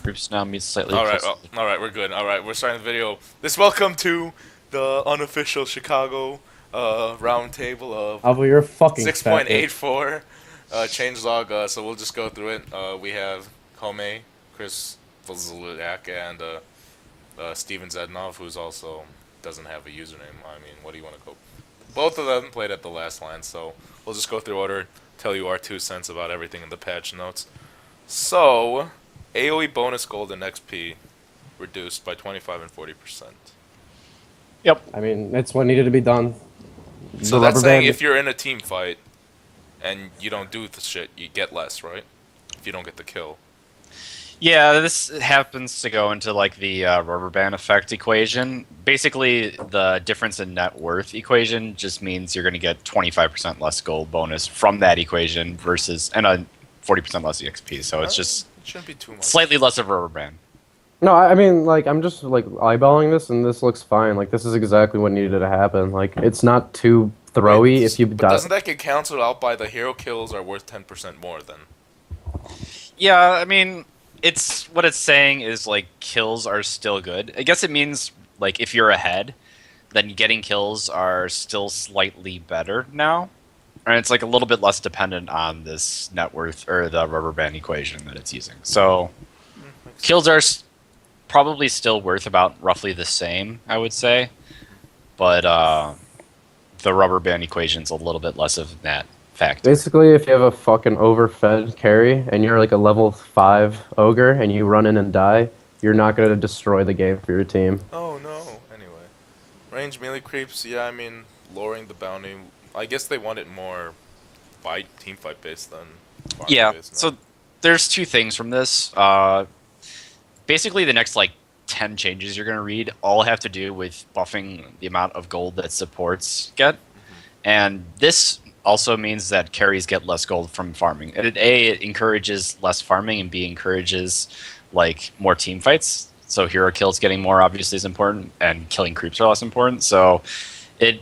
Groups now meet slightly All right, closer. well, all right, we're good. All right, we're starting the video. Welcome to the unofficial Chicago round table of Oh, you're a fucking faggot. 6.84 changelog. So we'll just go through it. We have Comeh, Chris Vazuludak, and Steven Zednov, who's also doesn't have a username. I mean, what do you want to go? Both of them played at the last line, so we'll just go through order, tell you our 2 cents about everything in the patch notes. So, AoE bonus gold and XP reduced by 25 and 40%. Yep. I mean, it's what needed to be done. So The that's rubber saying band. if you're in a team fight and you don't do the shit, you get less, right? If you don't get the kill. Yeah, this happens to go into like the rubber band effect equation. Basically, the difference in net worth equation just means you're going to get 25% less gold bonus from that equation versus and a 40% less EXP. So it's just It shouldn't be too much. slightly less of a rubber band. No, I mean, like, I'm just like eyeballing this, and this looks fine. Like, this is exactly what needed to happen. Like, it's not too throwy if you But die. doesn't that get canceled out by the hero kills are worth 10% more then? Yeah, I mean, it's what it's saying is like kills are still good. I guess it means like if you're ahead, then getting kills are still slightly better now. And it's like a little bit less dependent on this net worth or the rubber band equation that it's using. So kills are probably still worth about roughly the same, I would say. But the rubber band equation's a little bit less of that factor. Basically, if you have a fucking overfed carry and you're like a level 5 ogre and you run in and die, you're not going to destroy the game for your team. Oh no. Anyway. Range melee creeps, yeah, I mean, lowering the bounty. I guess they want it more team fight based than farming Yeah, based. so there's two things from this. Basically, the next like 10 changes you're going to read all have to do with buffing the amount of gold that supports get. And this also means that carries get less gold from farming. It encourages less farming, and B encourages like more team fights. So hero kills getting more obviously is important, and killing creeps are less important. So it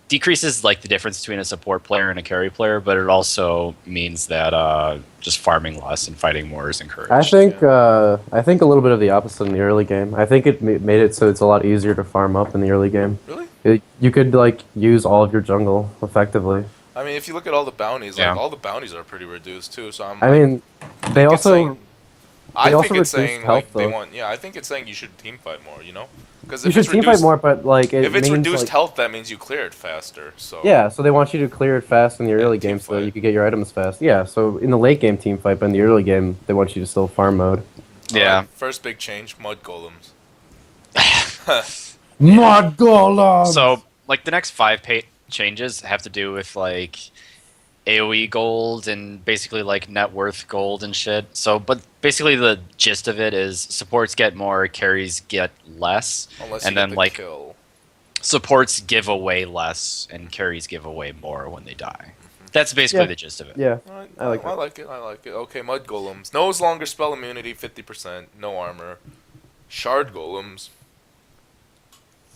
decreases like the difference between a support player and a carry player, but it also means that just farming less and fighting more is encouraged. I think a little bit of the opposite in the early game. I think it made it so it's a lot easier to farm up in the early game. Really? You could like use all of your jungle effectively. I mean, if you look at all the bounties, Yeah. like all the bounties are pretty reduced too. So I mean, they it's also saying- I also think it's reduced saying health, like they though. want. Yeah, I think it's saying you should team fight more. You know, because you should team fight more, but like If it's means, reduced like, health, that means you clear it faster. So yeah, so they want you to clear it fast in the early team game so that fight. you could get your items fast. Yeah, so in the late game team fight, but in the early game they want you to still farm mode. Yeah. Alright, first big change: mud golems. Mud golem. So, like, the next changes have to do with, like, AoE gold and basically, like, net worth gold and shit. So, but basically the gist of it is supports get more, carries get less. Unless And you get then, the like, kill. supports give away less and carries give away more when they die. That's basically Yeah. the gist of it. Yeah, Alright, I like I it. like it. I like it. Okay, mud golems. No longer spell immunity, 50%. No armor. Shard golems.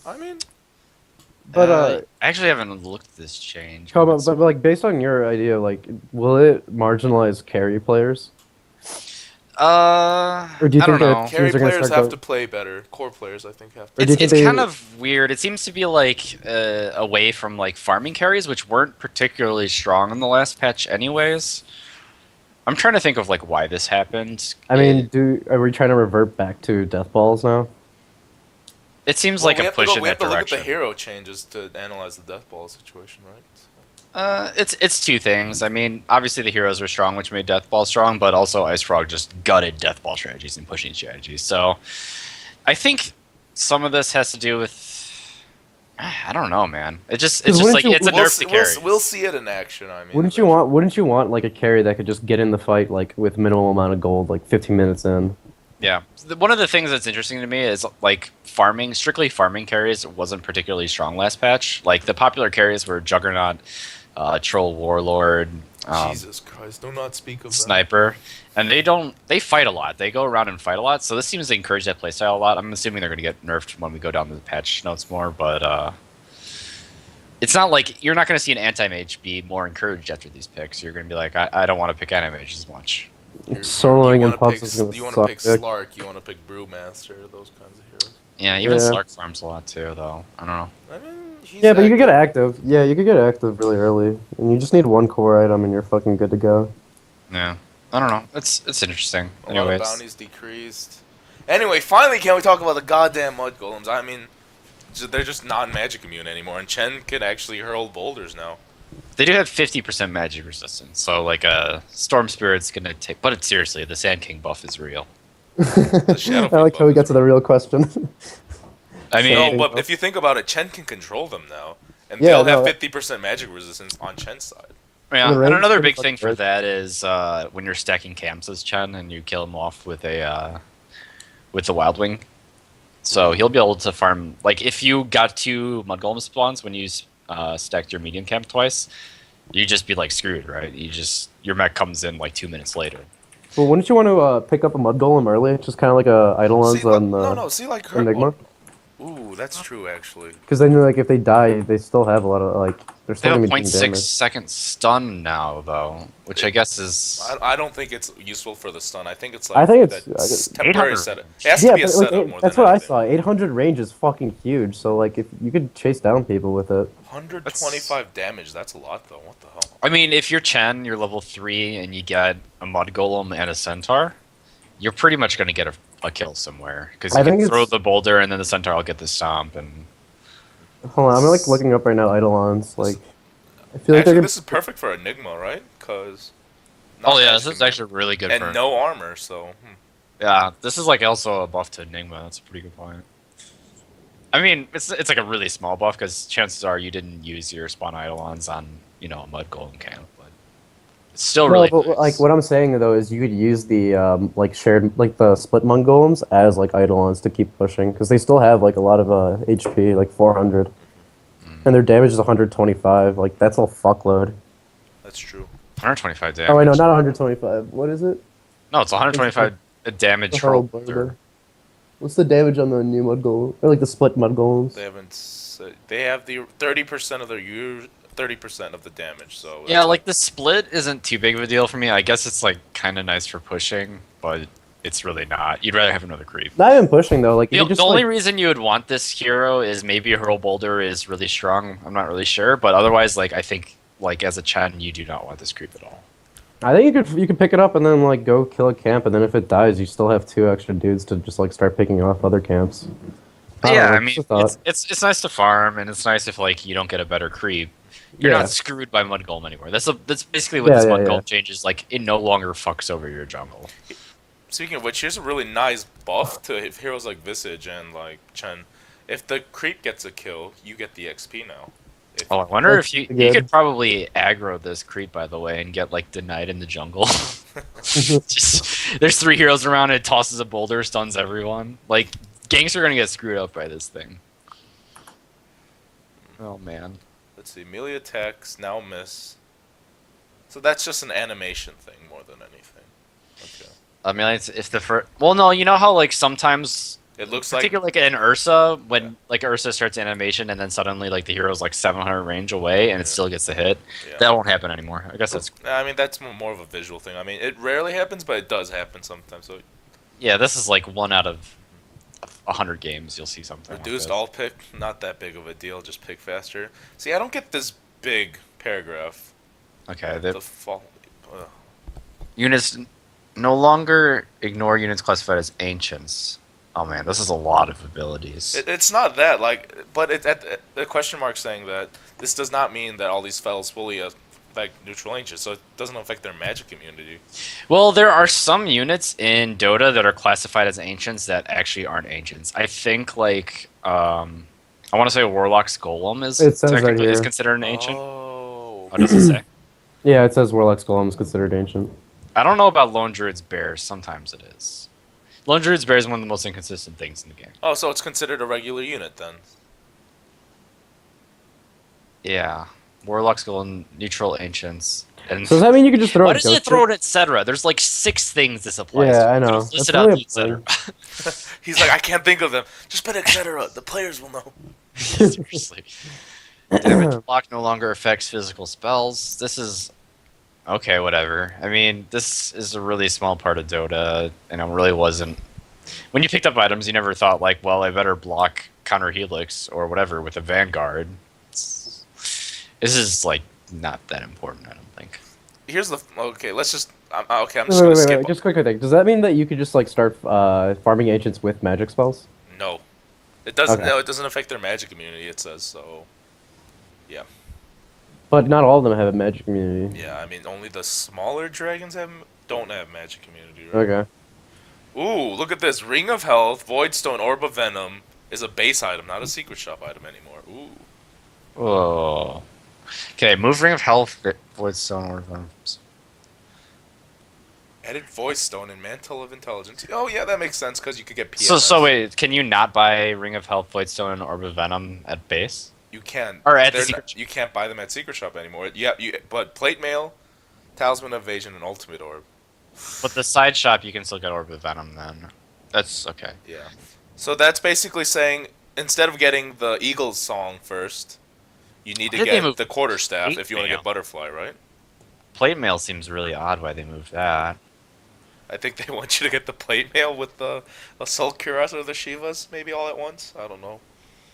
I mean, But I actually haven't looked at this change. but like based on your idea, like will it marginalize carry players? Or do you I think don't that know. carry teams are gonna players start have go- to play better. Core players, I think, have to. Or do you It's think kind they- of weird. It seems to be like away from like farming carries, which weren't particularly strong in the last patch, anyways. I'm trying to think of like why this happened. I mean, are we trying to revert back to death balls now? It seems Well, like a push in we have that to look at direction. the hero changes to analyze the death ball situation, right? It's two things. I mean, obviously the heroes were strong, which made Death Ball strong, but also Ice Frog just gutted Death Ball strategies and pushing strategies. So I think some of this has to do with I don't know, man. It's just wouldn't like you- it's a nerf to carry. We'll see it in action. I mean, Wouldn't you want like a carry that could just get in the fight like with minimal amount of gold, like 15 minutes in? Yeah. One of the things that's interesting to me is like strictly farming carries wasn't particularly strong last patch. Like the popular carries were Juggernaut, Troll Warlord, Jesus Christ! Do not speak of Sniper, and they fight a lot. They go around and fight a lot. So this seems to encourage that playstyle a lot. I'm assuming they're going to get nerfed when we go down the patch notes more, but it's not like you're not going to see an anti-mage be more encouraged after these picks. You're going to be like, I don't want to pick anti-mage as much. You Soloing in want to pick pubs is gonna you want to suck pick dick. Slark, you want to pick Brewmaster, those kinds of heroes. Yeah, even Yeah. Slark farms a lot too, though. I don't know. I mean, he's Yeah, but you could get active. active. Yeah, you could get active really early, and you just need one core item, and you're fucking good to go. Yeah, I don't know. It's interesting. A lot of Anyways, bounties decreased. Anyway, finally, can we talk about the goddamn mud golems? I mean, they're just non-magic immune anymore, and Chen can actually hurl boulders now. they do have 50% magic resistance, so like Storm Spirit's gonna take. But it's seriously, the Sand King buff is real. Shadow I like Fiend how we buff got is to the real question. I Sand No, mean, King but buff. if you think about it, Chen can control them now, and Yeah, they'll have no. 50% magic resistance on Chen's side. yeah, The and range is another pretty big fucking thing for good. that is when you're stacking camps as Chen and you kill him off with the Wild Wing. So he'll be able to farm. Like if you got 2 Mud Golem spawns when you stacked your medium camp twice, you just be like screwed, right? Your mech comes in like 2 minutes later. Well, wouldn't you want to pick up a mud golem early? Just kind of like a See, Eidolons on no, see, like her. Enigma. Ooh, that's true, actually. Because then, like, if they die, they still have a lot of like. They're They still have gonna a be point doing 0.6 damage. second stun now, though, which I guess is I don't think it's useful for the stun. I think it's like I think it's that I temporary 800. setup. It has yeah, to be a but like setup more that's than what I anything. saw. 800 range is fucking huge. So like, if you could chase down people with it. 125 damage. That's a lot, though. What the hell? I mean, if you're Chen, you're level 3, and you get a Mud Golem and a Centaur, you're pretty much going to get a kill somewhere. Because I you can think throw it's- the boulder, and then the Centaur will get the stomp. And Hold on, I'm like looking up right now Eidolons. Like, I feel like Actually, they're this is perfect for Enigma, right? Because oh yeah, this is actually really good and for. no armor, so Yeah, this is like also a buff to Enigma. That's a pretty good point. I mean, it's like a really small buff because chances are you didn't use your spawn Eidolons on a Mud Golem camp, but it's still no, really but nice. like what I'm saying though is you could use the like shared like the split mud golems as like Eidolons to keep pushing because they still have like a lot of HP, like 400, and their damage is 125. Like that's a fuckload. that's true. 125 damage. Oh wait, no, not 125. What is it? No, it's 125 damage The for hurl boulder. boulder. What's the damage on the new mud golem or like the split mud golems? They haven't. They have the 30% of their 30% of the damage. So Yeah, that's like the split isn't too big of a deal for me. I guess it's like kind of nice for pushing, but it's really not. You'd rather have another creep. Not even pushing though. Like The, you just the only like, reason you would want this hero is maybe Hurl Boulder is really strong. I'm not really sure, but otherwise, like I think, like as a Chen, you do not want this creep at all. I think you could pick it up and then like go kill a camp and then if it dies, you still have 2 extra dudes to just like start picking off other camps. I don't Yeah, know, I it's mean, just a thought. it's nice to farm, and it's nice if like you don't get a better creep. You're Yeah. not screwed by Mud Golem anymore. That's basically what Yeah, this yeah, Mud yeah. Golem changes. Like it no longer fucks over your jungle. Speaking of which, here's a really nice buff to heroes like Visage and like Chen. If the creep gets a kill, you get the XP now. If, Oh, I wonder That's if you good. could probably aggro this creep, by the way, and get like denied in the jungle. Just, there's 3 heroes around, it tosses a boulder, stuns everyone. Like ganks are gonna get screwed up by this thing. Oh man. Let's see, melee attacks now miss. So that's just an animation thing more than anything. Okay. I mean, if the first, well, no, you know how like sometimes, It looks like particularly like in Ursa, when like Ursa starts animation and then suddenly like the hero's like 700 range away and it Yeah. still gets a hit. Yeah. That won't happen anymore. I guess that's I mean, that's more of a visual thing. I mean, it rarely happens, but it does happen sometimes. So yeah. This is like 1 out of 100 games you'll see something. reduced like all pick, not that big of a deal. Just pick faster. See, I don't get this big paragraph. this. Okay. The The fall. Ugh. units no longer ignore units classified as ancients. Oh man, this is a lot of abilities. It's not that but it's at the question mark saying that this does not mean that all these spells fully affect neutral ancients, so it doesn't affect their magic immunity. Well, there are some units in Dota that are classified as ancients that actually aren't ancients. I think like I want to say Warlock's Golem is It says right technically is here. considered an ancient. Oh. What does it say? Yeah, it says Warlock's Golem is considered ancient. I don't know about Lone Druid's Bears. Sometimes it is. Lone Druid's Bear is one of the most inconsistent things in the game. Oh, so it's considered a regular unit then. Yeah. Warlock's Golem, neutral ancients. And So does that mean you could just throw why a does it ghost throw ship? it et cetera? There's like 6 things this applies Yeah, to. I know. Just list That's it out really the et cetera. He's like, I can't think of them. Just put etc. The players will know. Seriously. Damage block no longer affects physical spells. This is Okay, whatever. I mean, this is a really small part of Dota, and it really wasn't. When you picked up items, you never thought like, well, I better block counter Helix or whatever with a Vanguard. This is like not that important, I don't think. Here's the okay. Let's just okay. I'm just Wait, gonna wait, wait, skip. wait. Just quick thing. Does that mean that you could just like start farming ancients with magic spells? No, it doesn't. Okay. No, it doesn't affect their magic immunity. It says so. Yeah, But not all of them have a magic immunity. yeah. I mean, only the smaller dragons don't have magic immunity, right? Okay. Ooh, look at this. Ring of Health, Voidstone, Orb of Venom is a base item, not a secret shop item anymore. Ooh. Oh. Okay, move Ring of Health, Voidstone, or Added Voidstone and Mantle of Intelligence. Oh, yeah, that makes sense because you could get PMS. So wait, can you not buy Ring of Health, Voidstone, and Orb of Venom at base? You can. Or at the They're secret you can't buy them at Secret Shop anymore. Yeah, but Plate Mail, Talisman of Evasion, and Ultimate Orb. But the side shop, you can still get Orb of Venom then. That's okay. Yeah. So that's basically saying instead of getting the Eagles song first, you need to Why did they get move the Quarterstaff Plate if you want to Mail? get Butterfly, right? Plate Mail seems really odd why they moved that. I think they want you to get the Plate Mail with the Assault Cuirass or the Shivas, maybe all at once. I don't know.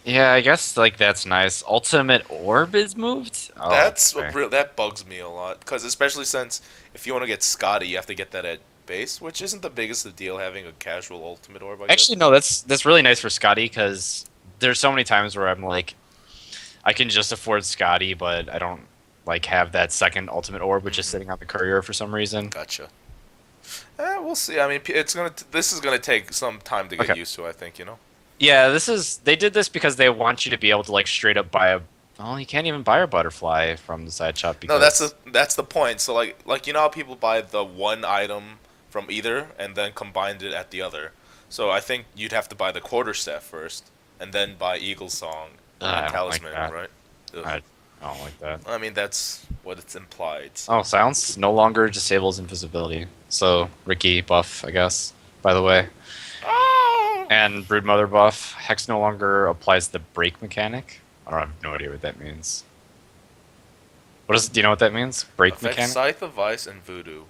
Yeah, I guess like that's nice. Ultimate Orb is moved? Oh, That's okay. that bugs me a lot because especially since if you want to get Scotty, you have to get that at base, which isn't the biggest of deal having a casual Ultimate Orb. I guess. Actually, no, that's really nice for Scotty because there's so many times where I'm like, I can just afford Scotty, but I don't like have that second Ultimate Orb, which is sitting on the courier for some reason. Gotcha. We'll see. I mean, this is gonna take some time to get Okay. used to. I think you know. Yeah, they did this because they want you to be able to like straight up buy a. Well, you can't even buy a butterfly from the side shop because No, that's the point. So like you know how people buy the one item from either and then combined it at the other. So I think you'd have to buy the Quarterstaff first and then buy Eagle Song and I then don't like Talisman, that. right? Ugh. I don't like that. I mean that's what it's implied. Oh, silence no longer disables invisibility. So Ricky buff, I guess. By the way, Oh! and Broodmother buff. Hex no longer applies the break mechanic. I don't have no idea what that means. What is? Do you know what that means? Break Affects mechanic. Scythe of Vice and Voodoo.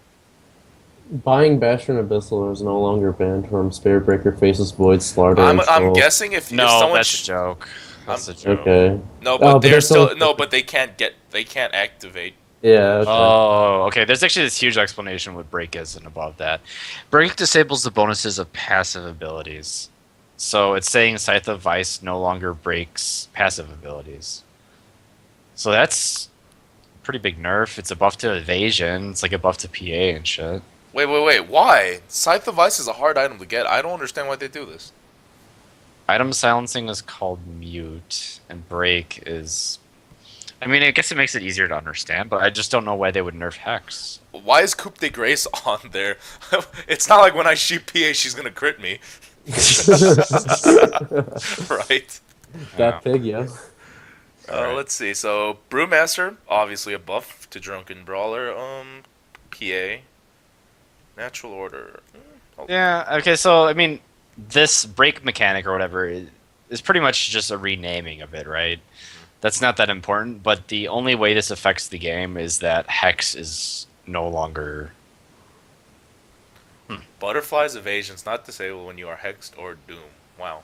Buying Bastion Abyssal is no longer banned from Spirit Breaker, Faceless Void, Slaughter, I'm and I'm Soul. guessing if No, someone that's a joke. That's a joke. Okay. no, Oh, but but they're they're still still- no, but they can't activate. Yeah, okay. Oh, okay. There's actually this huge explanation what break is and above that. Break disables the bonuses of passive abilities. So it's saying Scythe of Vice no longer breaks passive abilities. So that's a pretty big nerf. It's a buff to evasion. It's like a buff to PA and shit. Wait. Why? Scythe of Vice is a hard item to get. I don't understand why they do this. Item silencing is called mute, and break is. I mean, I guess it makes it easier to understand, but I just don't know why they would nerf Hex. Why is Coupe de Grace on there? It's not like when I shoot PA, she's gonna crit me, right? That pig, yeah. Alright. Let's see. So Brewmaster, obviously a buff to Drunken Brawler. PA, Natural Order. Yeah. Okay. So I mean, this break mechanic or whatever is pretty much just a renaming of it, right? That's not that important. But the only way this affects the game is that Hex is no longer. Butterfly's evasion's not disabled when you are hexed or doomed. Wow.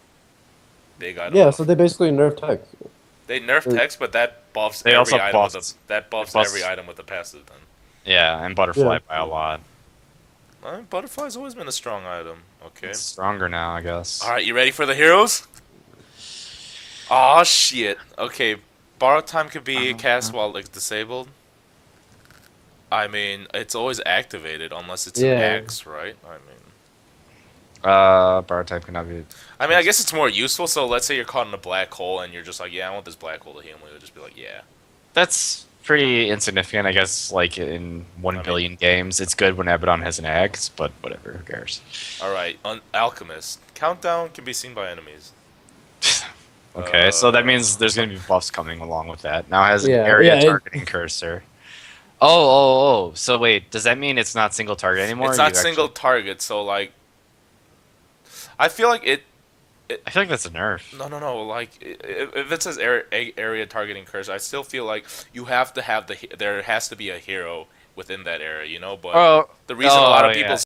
Big item. Yeah, buff. so they basically nerfed Hex. They nerfed Hex, but that buffs They every also item with buffs- that buffs buffs- every item with the passive. Then. Yeah, and butterfly Yeah. by a lot. Butterfly's always been a strong item. Okay. It's stronger now, I guess. All right, you ready for the heroes? Aw, shit. Okay, borrow time could be cast while it's disabled. I mean, it's always activated unless it's Yeah. an X, right? Bar type cannot be. I mean, I guess it's more useful. So let's say you're caught in a black hole and you're just like, yeah, I want this black hole to heal me. You'll just be like, yeah. That's pretty insignificant, I guess. Like in 1 billion games, it's good when Abaddon has an axe, but whatever, who cares? All right, Alchemist. Countdown can be seen by enemies. Okay, so that means there's going to be buffs coming along with that. Now it has an Yeah, area yeah, targeting cursor. Oh. So wait, does that mean it's not single target anymore? It's or not you single actually- target, so like, I feel like it. I feel like that's a nerf. No. Like, if it says area targeting curse, I still feel like you have to have there has to be a hero within that era, you know. But Oh, the reason a lot of yeah. people